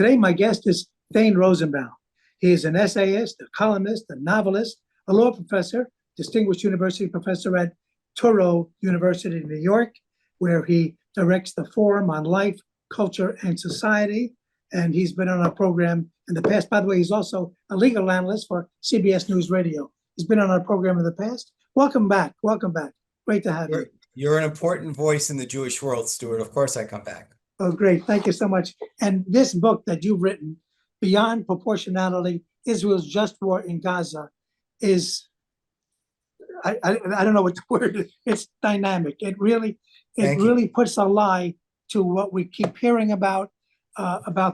Today, my guest is Thane Rosenbaum. He is an essayist, a columnist, a novelist, a law professor, distinguished university professor at Touro University in New York, where he directs the Forum on Life, Culture, and Society. And he's been on our program in the past. By the way, he's also a legal analyst for CBS News Radio. He's been on our program in the past. Welcome back. Welcome back. Great to have you. You're an important voice in the Jewish world, Stewart. Of course I come back. Oh, great. Thank you so much. And this book that you've written, Beyond Proportionality, Israel's Just War in Gaza, is, I don't know what the word is. It's dynamic. It really puts a lie to what we keep hearing about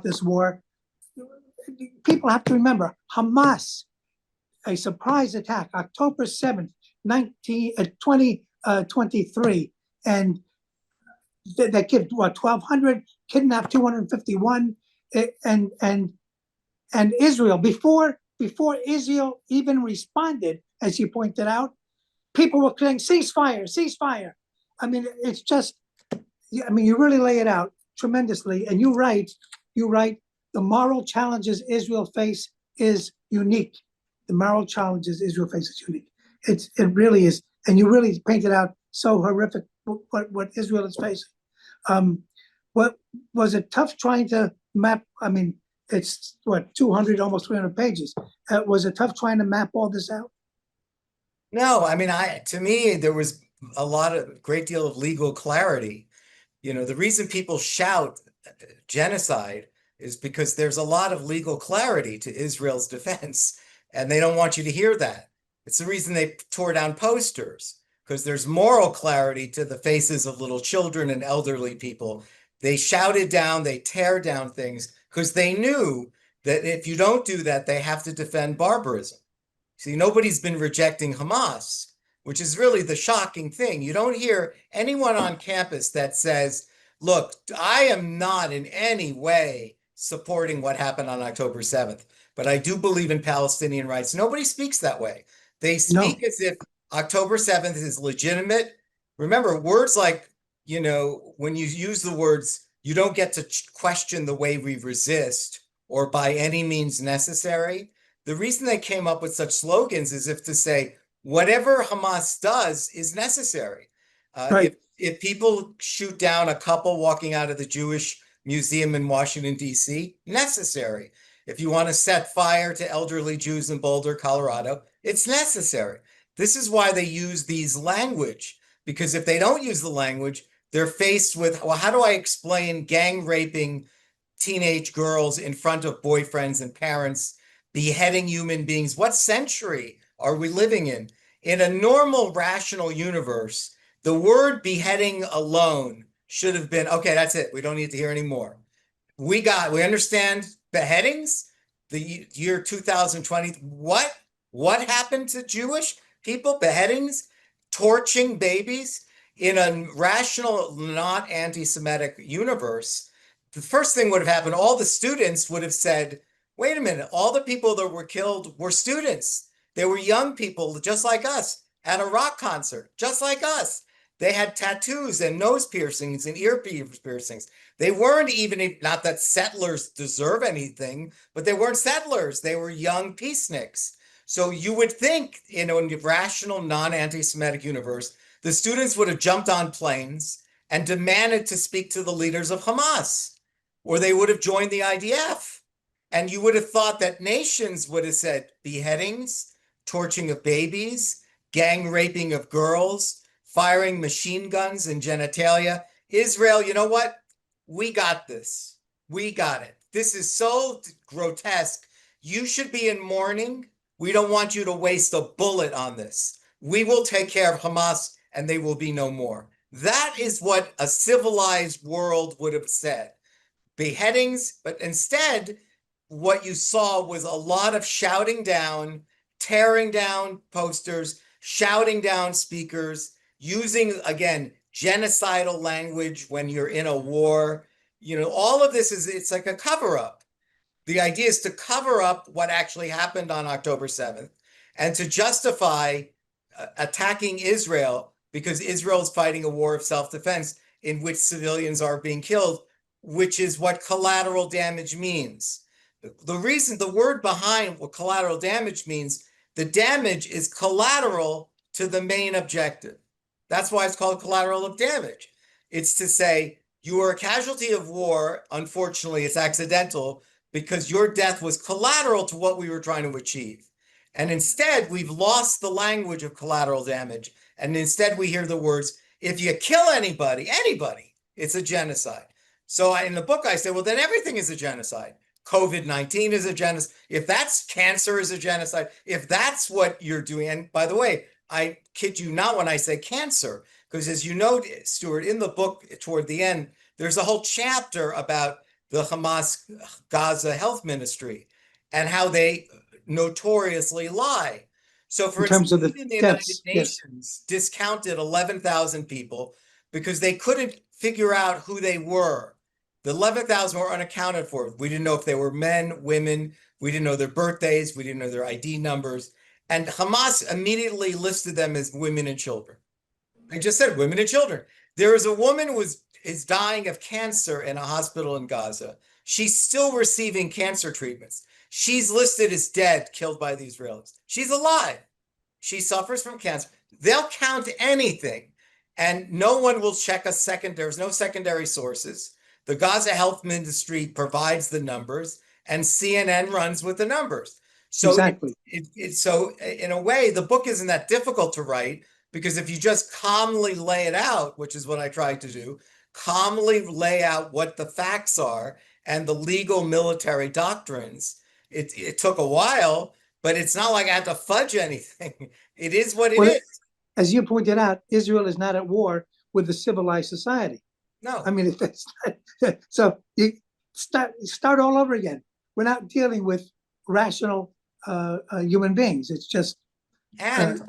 this war. People have to remember, Hamas, a surprise attack, October 7th, 2023, and they killed 1,200, kidnapped 251, and Israel, before Israel even responded, as you pointed out, people were saying ceasefire. I mean, it's just, I mean, you really lay it out tremendously, and you write the moral challenges Israel face is unique. The moral challenges Israel faces unique. It really is, and you really painted out so horrific what Israel is facing. What was it tough trying to map? I mean, it's 200, almost 300 pages. Was it tough trying to map all this out? No, I mean, to me, there was great deal of legal clarity. You know, the reason people shout genocide is because there's a lot of legal clarity to Israel's defense, and they don't want you to hear that. It's the reason they tore down posters, because there's moral clarity to the faces of little children and elderly people. They shouted down, they tear down things, because they knew that if you don't do that, they have to defend barbarism. See, nobody's been rejecting Hamas, which is really the shocking thing. You don't hear anyone on campus that says, look, I am not in any way supporting what happened on October 7th, but I do believe in Palestinian rights. Nobody speaks that way. They speak as if October 7th is legitimate. Remember, words like, you know, when you use the words, you don't get to question the way we resist or by any means necessary. The reason they came up with such slogans is if to say, whatever Hamas does is necessary. Right. If people shoot down a couple walking out of the Jewish Museum in Washington, D.C., necessary. If you want to set fire to elderly Jews in Boulder, Colorado, it's necessary. This is why they use these language, because if they don't use the language, they're faced with, well, how do I explain gang raping teenage girls in front of boyfriends and parents, beheading human beings? What century are we living in? In a normal, rational universe, the word beheading alone should have been, okay, that's it. We don't need to hear any more. We understand beheadings, the year 2020. What happened to Jewish people? Beheadings, torching babies in a rational, not anti-Semitic universe. The first thing would have happened, all the students would have said, wait a minute, all the people that were killed were students. They were young people just like us at a rock concert, just like us. They had tattoos and nose piercings and ear piercings. They weren't even, not that settlers deserve anything, but they weren't settlers. They were young peaceniks. So you would think in a rational, non-anti-Semitic universe, the students would have jumped on planes and demanded to speak to the leaders of Hamas, or they would have joined the IDF. And you would have thought that nations would have said beheadings, torching of babies, gang raping of girls, firing machine guns and genitalia. Israel, you know what? We got this. We got it. This is so grotesque. You should be in mourning. We don't want you to waste a bullet on this. We will take care of Hamas and they will be no more. That is what a civilized world would have said. Beheadings, but instead, what you saw was a lot of shouting down, tearing down posters, shouting down speakers, using, again, genocidal language when you're in a war. You know, all of this it's like a cover-up. The idea is to cover up what actually happened on October 7th and to justify attacking Israel because Israel is fighting a war of self-defense in which civilians are being killed, which is what collateral damage means. The reason, the word behind what collateral damage means, the damage is collateral to the main objective. That's why it's called collateral damage. It's to say you are a casualty of war. Unfortunately, it's accidental because your death was collateral to what we were trying to achieve. And instead, we've lost the language of collateral damage. And instead, we hear the words, if you kill anybody, it's a genocide. So in the book, I say, well, then everything is a genocide. COVID-19 is a genocide. If that's cancer is a genocide, if that's what you're doing. And by the way, I kid you not when I say cancer, because as you know, Stewart, in the book toward the end, there's a whole chapter about the Hamas Gaza health ministry and how they notoriously lie. So for in terms instance, of the even the deaths, United Nations discounted 11,000 people because they couldn't figure out who they were. The 11,000 were unaccounted for. We didn't know if they were men, women. We didn't know their birthdays. We didn't know their ID numbers. And Hamas immediately listed them as women and children. They just said women and children. There is a woman who is dying of cancer in a hospital in Gaza. She's still receiving cancer treatments. She's listed as dead, killed by the Israelis. She's alive. She suffers from cancer. They'll count anything, and no one will check a second. There's no secondary sources. The Gaza health ministry provides the numbers, and CNN runs with the numbers. So exactly. So in a way, the book isn't that difficult to write, because if you just calmly lay it out, which is what I tried to do, calmly lay out what the facts are and the legal military doctrines. It took a while, but it's not like I had to fudge anything. It is what it is. As you pointed out, Israel is not at war with the civilized society. No. I mean, it's not, so you start all over again. We're not dealing with rational human beings. It's just and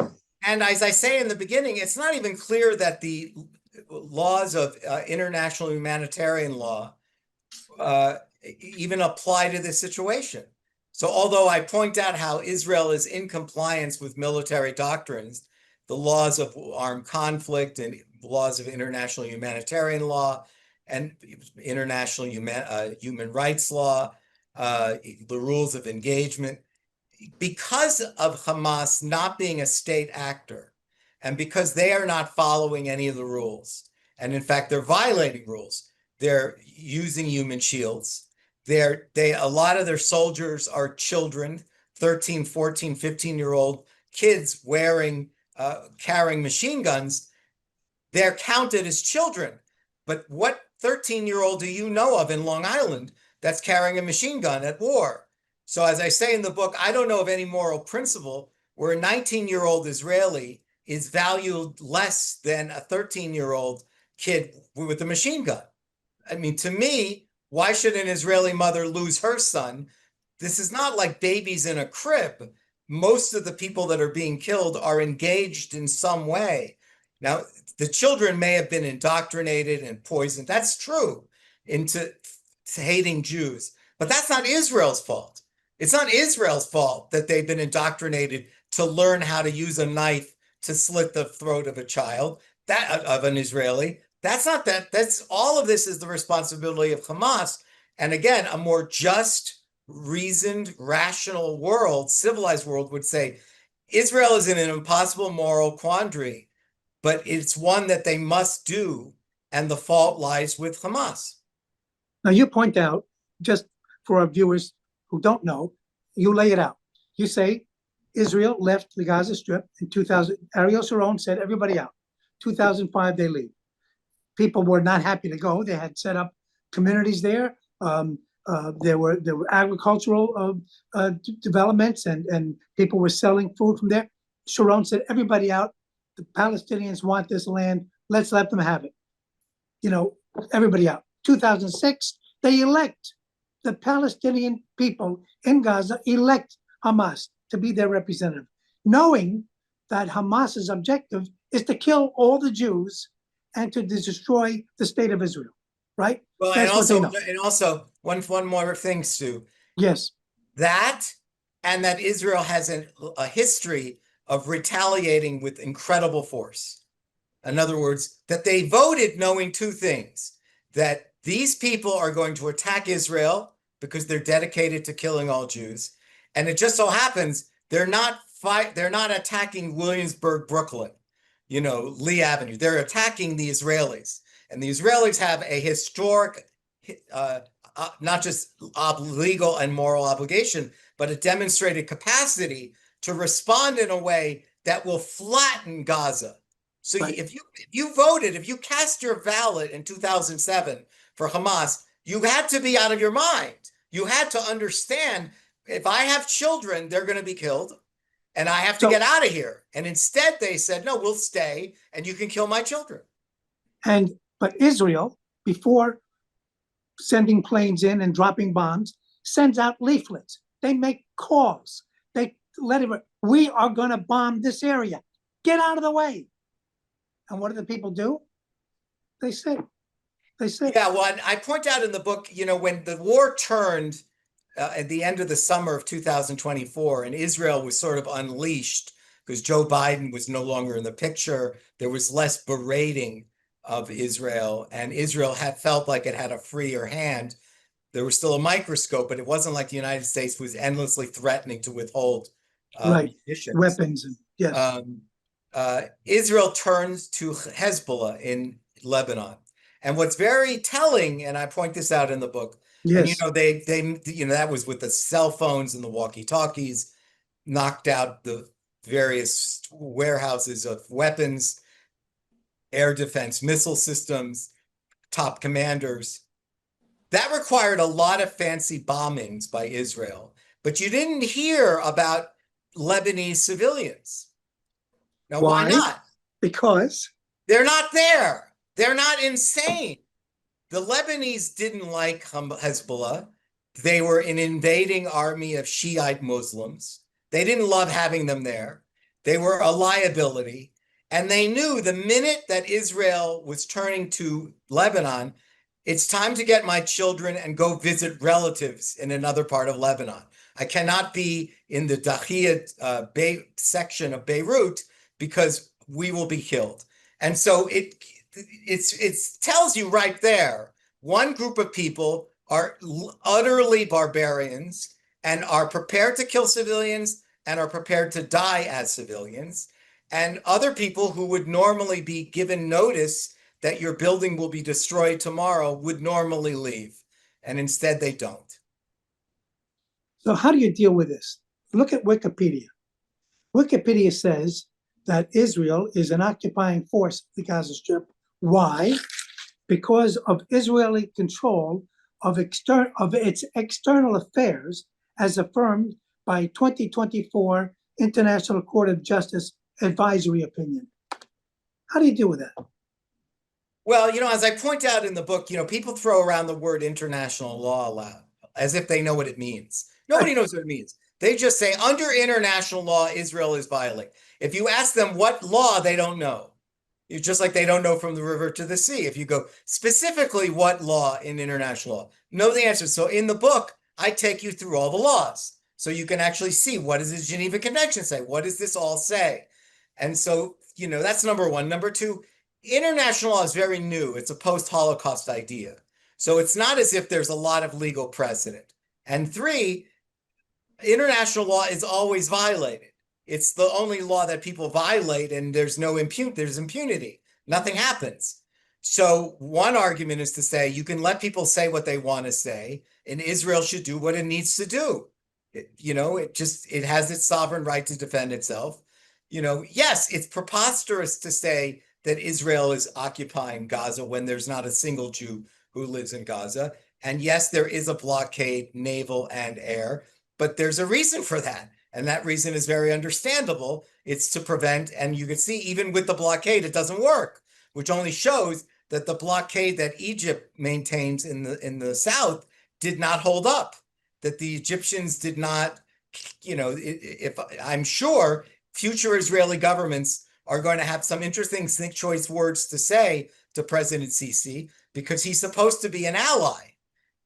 as I say in the beginning, it's not even clear that the laws of international humanitarian law even apply to this situation. So although I point out how Israel is in compliance with military doctrines, the laws of armed conflict and laws of international humanitarian law and international human rights law, the rules of engagement, because of Hamas not being a state actor, and because they are not following any of the rules, and in fact, they're violating rules. They're using human shields. A lot of their soldiers are children, 13, 14, 15-year-old kids carrying machine guns. They're counted as children. But what 13-year-old do you know of in Long Island that's carrying a machine gun at war? So as I say in the book, I don't know of any moral principle where a 19-year-old Israeli is valued less than a 13-year-old kid with a machine gun. I mean, to me, why should an Israeli mother lose her son? This is not like babies in a crib. Most of the people that are being killed are engaged in some way. Now, the children may have been indoctrinated and poisoned. That's true, into hating Jews. But that's not Israel's fault. It's not Israel's fault that they've been indoctrinated to learn how to use a knife to slit the throat of a child, of an Israeli. That's all of this is the responsibility of Hamas. And again, a more just, reasoned, rational world, civilized world would say, Israel is in an impossible moral quandary, but it's one that they must do, and the fault lies with Hamas. Now you point out, just for our viewers who don't know, you lay it out. You say Israel left the Gaza Strip in 2000. Ariel Sharon said everybody out. 2005, they leave. People were not happy to go. They had set up communities there. There were agricultural developments, and people were selling food from there. Sharon said, everybody out. The Palestinians want this land. Let's let them have it. Everybody out. 2006, they elect the Palestinian people in Gaza, elect Hamas to be their representative, knowing that Hamas's objective is to kill all the Jews and to destroy the state of Israel, right? Well, and also one more thing, Stu. Yes. That Israel has a history of retaliating with incredible force. In other words, that they voted knowing two things, that these people are going to attack Israel because they're dedicated to killing all Jews. And it just so happens they're not attacking Williamsburg, Brooklyn, Lee Avenue. They're attacking the Israelis. And the Israelis have a historic, not just legal and moral obligation, but a demonstrated capacity to respond in a way that will flatten Gaza. So Right. if you cast your ballot in 2007 for Hamas, you had to be out of your mind. You had to understand, if I have children, they're going to be killed, and I have to get out of here. And instead they said, no, we'll stay, and you can kill my children. But Israel, before sending planes in and dropping bombs, sends out leaflets. They make calls. They let it, we are going to bomb this area. Get out of the way. And what do the people do? They sit. Yeah, well, I point out in the book, when the war turned at the end of the summer of 2024, and Israel was sort of unleashed because Joe Biden was no longer in the picture, there was less berating of Israel, and Israel had felt like it had a freer hand. There was still a microscope, but it wasn't like the United States was endlessly threatening to withhold munitions. Weapons. Yes. Israel turns to Hezbollah in Lebanon. And what's very telling, and I point this out in the book, yes. and they that was with the cell phones and the walkie-talkies, knocked out the various warehouses of weapons, air defense missile systems, top commanders. That required a lot of fancy bombings by Israel, but you didn't hear about Lebanese civilians. Now, why not? Because they're not there. They're not insane. The Lebanese didn't like Hezbollah. They were an invading army of Shiite Muslims. They didn't love having them there. They were a liability. And they knew the minute that Israel was turning to Lebanon, it's time to get my children and go visit relatives in another part of Lebanon. I cannot be in the Dahiyat section of Beirut because we will be killed. And so it tells you right there, one group of people are utterly barbarians and are prepared to kill civilians and are prepared to die as civilians. And other people who would normally be given notice that your building will be destroyed tomorrow would normally leave. And instead they don't. So how do you deal with this? Look at Wikipedia. Wikipedia says that Israel is an occupying force of the Gaza Strip. Why? Because of Israeli control of its external affairs, as affirmed by 2024 International Court of Justice advisory opinion. How do you deal with that? Well, as I point out in the book, people throw around the word international law aloud as if they know what it means. Nobody knows what it means. They just say under international law, Israel is violating. If you ask them what law, they don't know. It's just like they don't know from the river to the sea. If you go specifically what law in international law, know the answer. So in the book, I take you through all the laws so you can actually see, what does the Geneva Convention say? What does this all say? And so, that's number one. Number two, international law is very new. It's a post-Holocaust idea. So it's not as if there's a lot of legal precedent. And three, international law is always violated. It's the only law that people violate, and there's impunity. Nothing happens. So one argument is to say you can let people say what they want to say, and Israel should do what it needs to do. It has its sovereign right to defend itself. Yes, it's preposterous to say that Israel is occupying Gaza when there's not a single Jew who lives in Gaza. And yes, there is a blockade, naval and air, but there's a reason for that. And that reason is very understandable. It's to prevent, and you can see even with the blockade, it doesn't work, which only shows that the blockade that Egypt maintains in the south did not hold up, that the Egyptians did not, if I'm sure future Israeli governments are going to have some interesting choice words to say to President Sisi, because he's supposed to be an ally.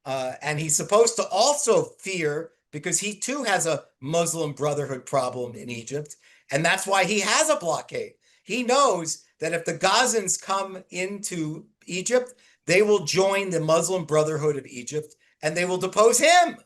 And he's supposed to also fear, because he too has a Muslim Brotherhood problem in Egypt. And that's why he has a blockade. He knows that if the Gazans come into Egypt, they will join the Muslim Brotherhood of Egypt and they will depose him.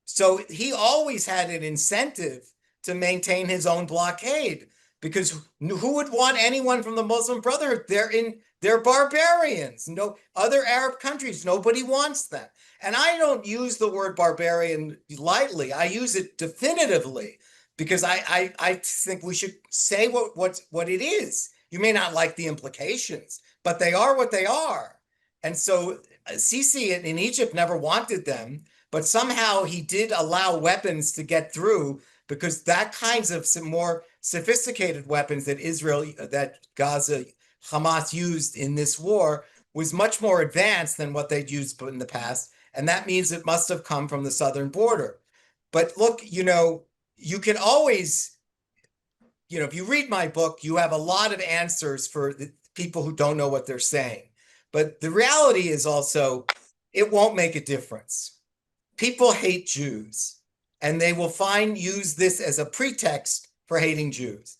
So he always had an incentive to maintain his own blockade, because who would want anyone from the Muslim Brotherhood? They're barbarians. No other Arab countries, nobody wants them. And I don't use the word barbarian lightly. I use it definitively, because I think we should say what it is. You may not like the implications, but they are what they are. And so Sisi in Egypt never wanted them, but somehow he did allow weapons to get through, because that kinds of some more sophisticated weapons that Gaza, Hamas used in this war was much more advanced than what they'd used in the past. And that means it must have come from the southern border. But look, you can always, if you read my book, you have a lot of answers for the people who don't know what they're saying. But the reality is also, it won't make a difference. People hate Jews, and they will use this as a pretext for hating Jews.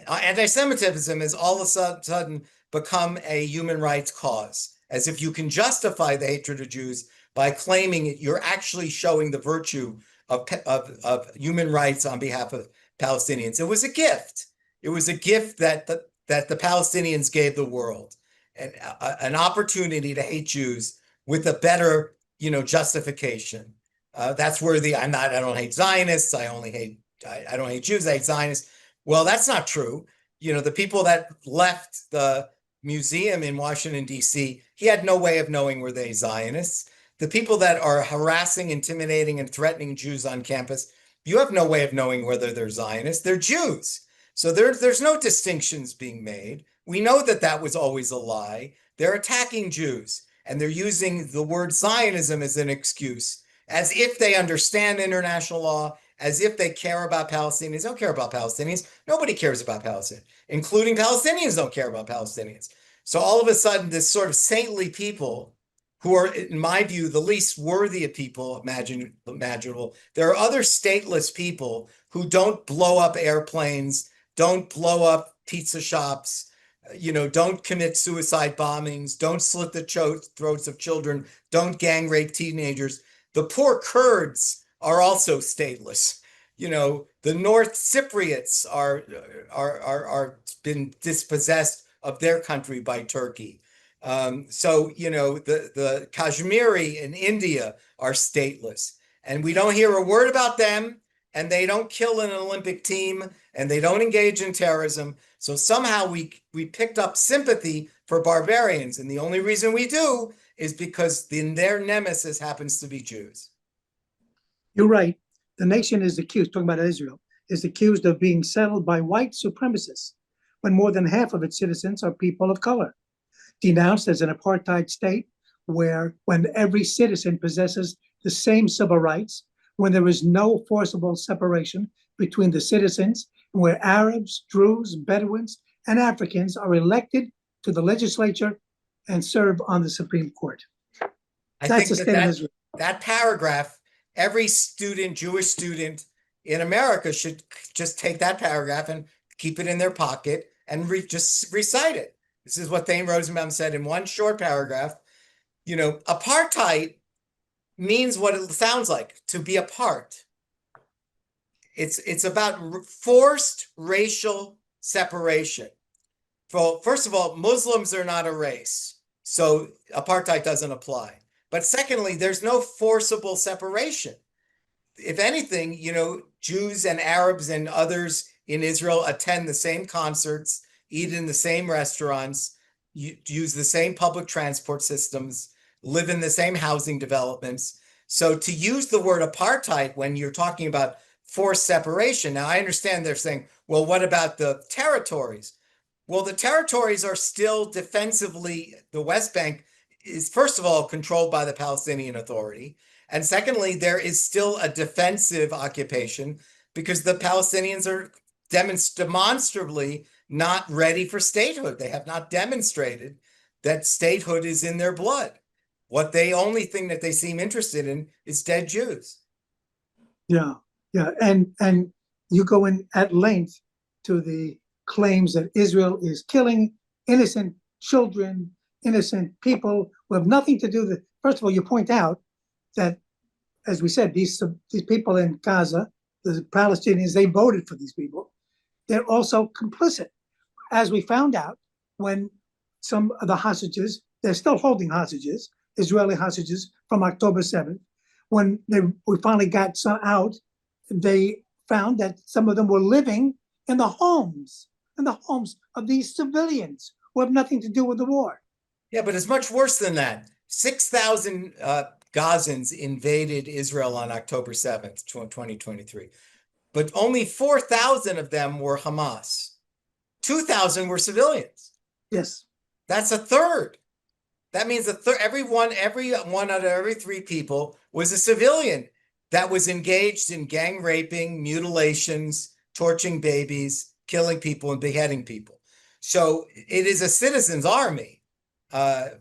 Anti-Semitism has all of a sudden become a human rights cause, as if you can justify the hatred of Jews by claiming you're actually showing the virtue of human rights on behalf of Palestinians. It was a gift. It was a gift that the Palestinians gave the world, an opportunity to hate Jews with a better, justification. That's worthy. I don't hate Zionists. I don't hate Jews. I hate Zionists. Well, that's not true. The people that left the museum in Washington, D.C., he had no way of knowing were they Zionists. The people that are harassing, intimidating, and threatening Jews on campus, you have no way of knowing whether they're Zionists. They're Jews. So there's no distinctions being made. We know that was always a lie. They're attacking Jews, and they're using the word Zionism as an excuse, as if they understand international law, as if they care about Palestinians. They don't care about Palestinians. Nobody cares about Palestinians, including Palestinians don't care about Palestinians. So all of a sudden, this sort of saintly people, who are, in my view, the least worthy of people imaginable. There are other stateless people who don't blow up airplanes, don't blow up pizza shops, don't commit suicide bombings, don't slit the throats of children, don't gang rape teenagers. The poor Kurds are also stateless. The North Cypriots are been dispossessed of their country by Turkey. So the Kashmiri in India are stateless, and we don't hear a word about them, and they don't kill an Olympic team, and they don't engage in terrorism. So somehow we picked up sympathy for barbarians, and the only reason we do is because their nemesis happens to be Jews. You're right. The nation is accused, talking about Israel, is accused of being settled by white supremacists, when more than half of its citizens are people of color. Denounced as an apartheid state when every citizen possesses the same civil rights, when there is no forcible separation between the citizens, and where Arabs, Druze, Bedouins, and Africans are elected to the legislature and serve on the Supreme Court. That's the state of Israel. That paragraph, every Jewish student in America should just take that paragraph and keep it in their pocket and just recite it. This is what Thane Rosenbaum said in one short paragraph. Apartheid means what it sounds like, to be apart. It's about forced racial separation. Well, first of all, Muslims are not a race, so apartheid doesn't apply. But secondly, there's no forcible separation. If anything, Jews and Arabs and others in Israel attend the same concerts, eat in the same restaurants, use the same public transport systems, live in the same housing developments. So to use the word apartheid when you're talking about forced separation, now I understand they're saying, well, what about the territories? Well, the territories are still defensively, the West Bank is, first of all, controlled by the Palestinian Authority. And secondly, there is still a defensive occupation because the Palestinians are demonstrably not ready for statehood. They have not demonstrated that statehood is in their blood. Only thing that they seem interested in is dead Jews. Yeah. And you go in at length to the claims that Israel is killing innocent children, innocent people who have nothing to do with it. First of all, you point out that, as we said, these people in Gaza, the Palestinians, they voted for these people. They're also complicit, as we found out when some of the hostages, they're still holding hostages, Israeli hostages from October 7th. When we finally got some out, they found that some of them were living in the homes of these civilians who have nothing to do with the war. Yeah, but it's much worse than that. 6,000 Gazans invaded Israel on October 7th, 2023. But only 4,000 of them were Hamas. 2,000 were civilians. Yes. That's a third. That means every one out of every three people was a civilian that was engaged in gang raping, mutilations, torching babies, killing people, and beheading people. So it is a citizens' army.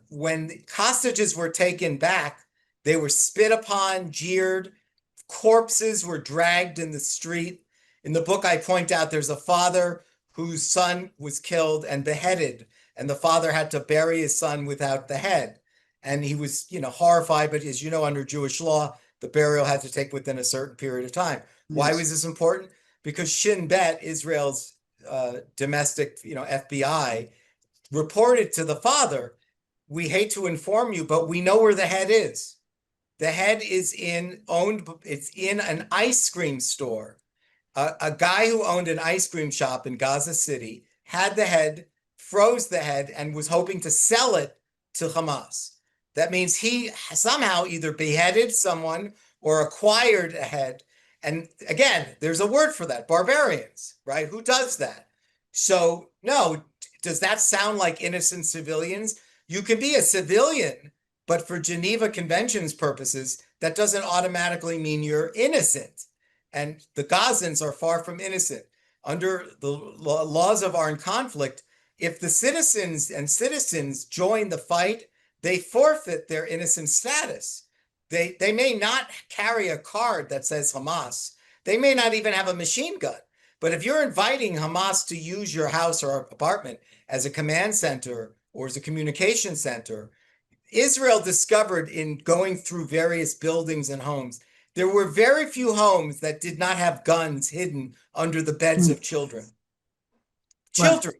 When hostages were taken back, they were spit upon, jeered, corpses were dragged in the street. In the book, I point out there's a father whose son was killed and beheaded, and the father had to bury his son without the head. And he was, horrified, but as you know, under Jewish law, the burial had to take within a certain period of time. Yes. Why was this important? Because Shin Bet, Israel's domestic, FBI, reported to the father, "We hate to inform you, but we know where the head is. The head is it's in an ice cream store. A guy who owned an ice cream shop in Gaza City had the head, froze the head, and was hoping to sell it to Hamas. That means he somehow either beheaded someone or acquired a head. And again, there's a word for that, barbarians, right? Who does that? So no, does that sound like innocent civilians? You can be a civilian, but for Geneva Convention's purposes, that doesn't automatically mean you're innocent. And the Gazans are far from innocent. Under the laws of armed conflict, if the citizens join the fight, they forfeit their innocent status. They may not carry a card that says Hamas. They may not even have a machine gun. But if you're inviting Hamas to use your house or apartment as a command center or as a communication center, Israel discovered in going through various buildings and homes, there were very few homes that did not have guns hidden under the beds of children. Children.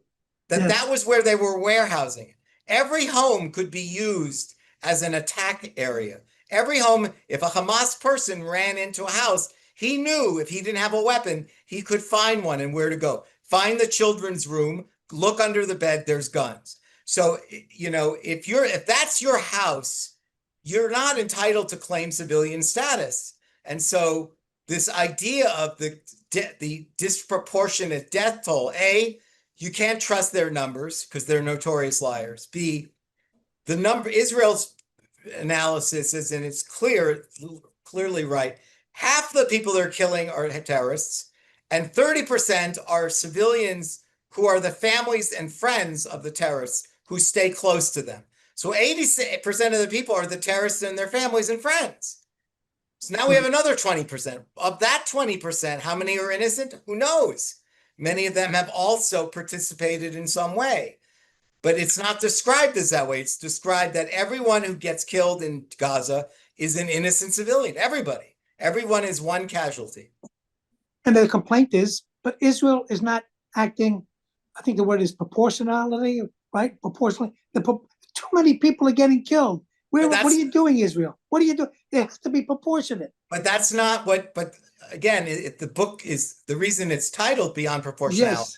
That was where they were warehousing. Every home could be used as an attack area. Every home, if a Hamas person ran into a house, he knew if he didn't have a weapon, he could find one and where to go. Find the children's room, look under the bed, there's guns. So, if that's your house, you're not entitled to claim civilian status. And so this idea of the disproportionate death toll, A, you can't trust their numbers because they're notorious liars. B, Israel's analysis is, and it's clearly right, half the people they're killing are terrorists, and 30% are civilians who are the families and friends of the terrorists who stay close to them. So 80% of the people are the terrorists and their families and friends. So now we have another 20%. Of that 20%, how many are innocent? Who knows? Many of them have also participated in some way. But it's not described as that way. It's described that everyone who gets killed in Gaza is an innocent civilian. Everybody. Everyone is one casualty. And the complaint is, but Israel is not acting, I think the word is proportionality, right? Proportionally. Too many people are getting killed. What are you doing, Israel? What are you doing? It has to be proportionate. But that's not but again, the book is, the reason it's titled Beyond Proportionality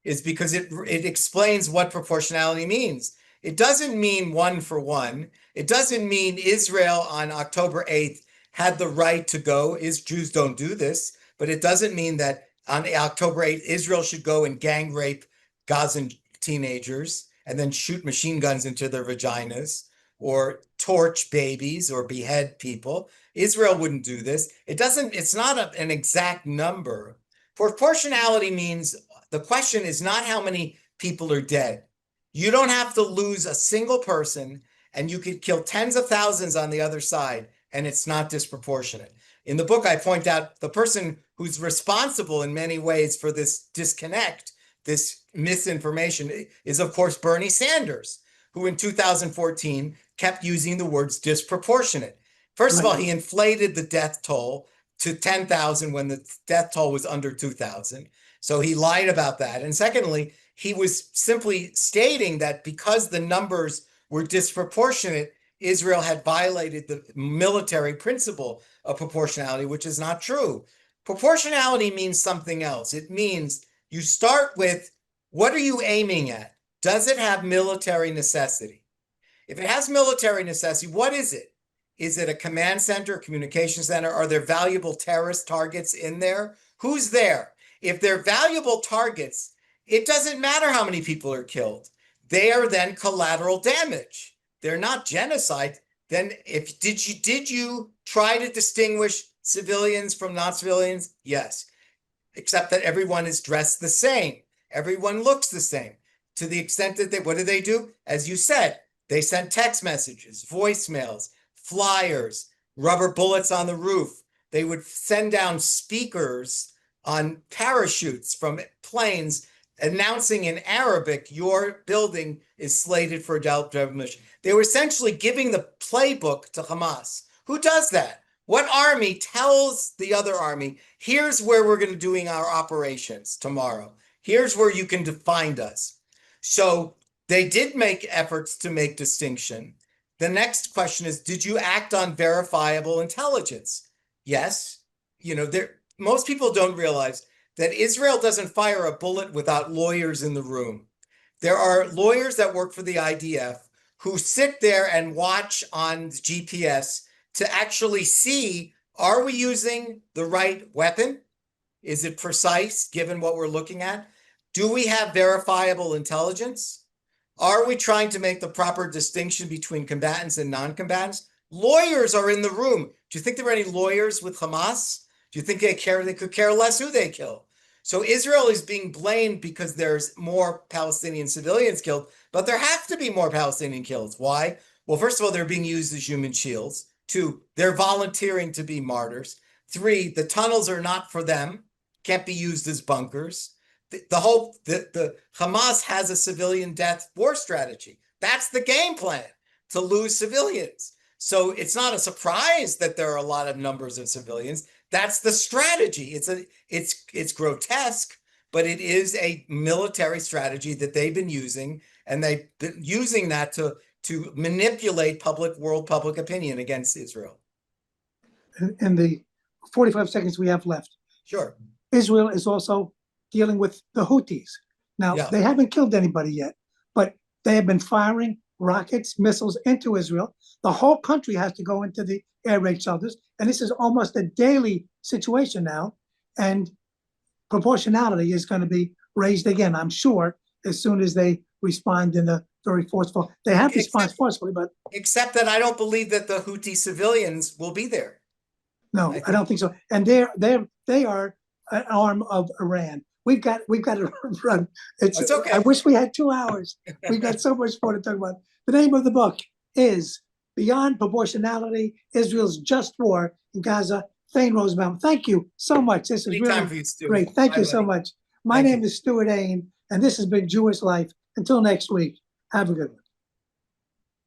is because it explains what proportionality means. It doesn't mean one for one. It doesn't mean Israel on October 8th had the right to go. Jews don't do this, but it doesn't mean that on October 8th, Israel should go and gang rape Gazan teenagers and then shoot machine guns into their vaginas or torch babies or behead people. Israel wouldn't do this. It's not an exact number. Proportionality means the question is not how many people are dead. You don't have to lose a single person, and you could kill tens of thousands on the other side, and it's not disproportionate. In the book, I point out the person who's responsible in many ways for this disconnect, this misinformation, is, of course, Bernie Sanders, who in 2014 kept using the words disproportionate. First of all, he inflated the death toll to 10,000 when the death toll was under 2,000. So he lied about that. And secondly, he was simply stating that because the numbers were disproportionate, Israel had violated the military principle of proportionality, which is not true. Proportionality means something else. It means you start with, what are you aiming at? Does it have military necessity? If it has military necessity, what is it? Is it a command center, a communication center? Are there valuable terrorist targets in there? Who's there? If they're valuable targets, it doesn't matter how many people are killed. They are then collateral damage. They're not genocide. Then did you try to distinguish civilians from non-civilians? Yes. Except that everyone is dressed the same. Everyone looks the same. To the extent that what do? As you said, they sent text messages, voicemails, flyers, rubber bullets on the roof. They would send down speakers on parachutes from planes announcing in Arabic, your building is slated for demolition. They were essentially giving the playbook to Hamas. Who does that? What army tells the other army, here's where we're going to be doing our operations tomorrow. Here's where you can find us. So they did make efforts to make distinction. The next question is, did you act on verifiable intelligence? Yes. Most people don't realize that Israel doesn't fire a bullet without lawyers in the room. There are lawyers that work for the IDF who sit there and watch on GPS to actually see, are we using the right weapon? Is it precise given what we're looking at? Do we have verifiable intelligence? Are we trying to make the proper distinction between combatants and non-combatants? Lawyers are in the room. Do you think there are any lawyers with Hamas? Do you think they could care less who they kill? So Israel is being blamed because there's more Palestinian civilians killed, but there have to be more Palestinian kills. Why? Well, first of all, they're being used as human shields. 2, they're volunteering to be martyrs. 3, the tunnels are not for them, can't be used as bunkers. The Hamas has a civilian death war strategy. That's the game plan, to lose civilians. So it's not a surprise that there are a lot of numbers of civilians. That's the strategy. It's grotesque, but it is a military strategy that they've been using, and they've been using that to manipulate world public opinion against Israel. In the 45 seconds we have left, sure, Israel is also dealing with the Houthis. Now, they haven't killed anybody yet, but they have been firing rockets, missiles into Israel. The whole country has to go into the air raid shelters, and this is almost a daily situation now. And proportionality is going to be raised again, I'm sure, as soon as they respond in a very forceful. They have responded forcefully, but except that I don't believe that the Houthi civilians will be there. No, I don't think so. And they are an arm of Iran. We've got to run. It's okay. I wish we had 2 hours. We've got so much more to talk about. The name of the book is Beyond Proportionality: Israel's Just War in Gaza. Thane Rosenbaum, thank you so much. This is really great. Thank you so much. My name is Stewart Ain, and this has been Jewish Life. Until next week, have a good one.